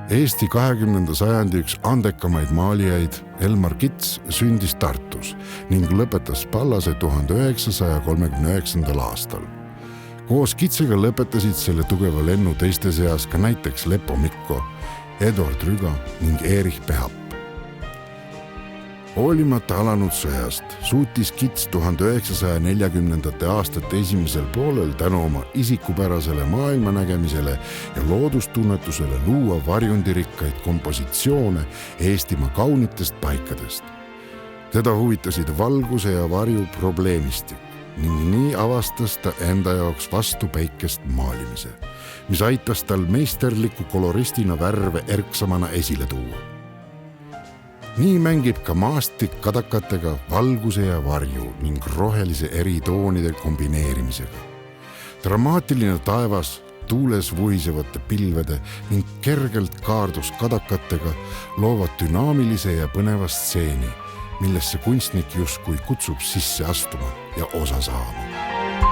Eesti 20. sajandi üks andekamaid maalijaid Elmar Kits sündis Tartus ning lõpetas Pallase 1939. aastal. Koos Kitsiga lõpetasid selle tugeva lennu teiste seas ka näiteks Lepo Mikko, Eduard Rüga ning Erich Pehap. Hoolimata alanud sõjast suutis Kits 1940. aastate esimesel poolel tänu oma isikupärasele maailmanägemisele ja loodustunnetusele luua varjundirikkaid kompositsioone Eestimaa kaunitest paikadest. Teda huvitasid valguse ja varju probleemistik ning nii avastas ta enda jaoks vastu päikest maalimise, mis aitas tal meisterliku koloristina värve erksamana esile tuua. Nii mängib ka maastik kadakatega valguse ja varju ning rohelise eri toonide kombineerimisega. Dramaatiline taevas tuules vuhisevate pilvede ning kergelt kaardus kadakatega loovad dünaamilise ja põneva stseeni, millesse kunstnik justkui kutsub sisse astuma ja osa saama.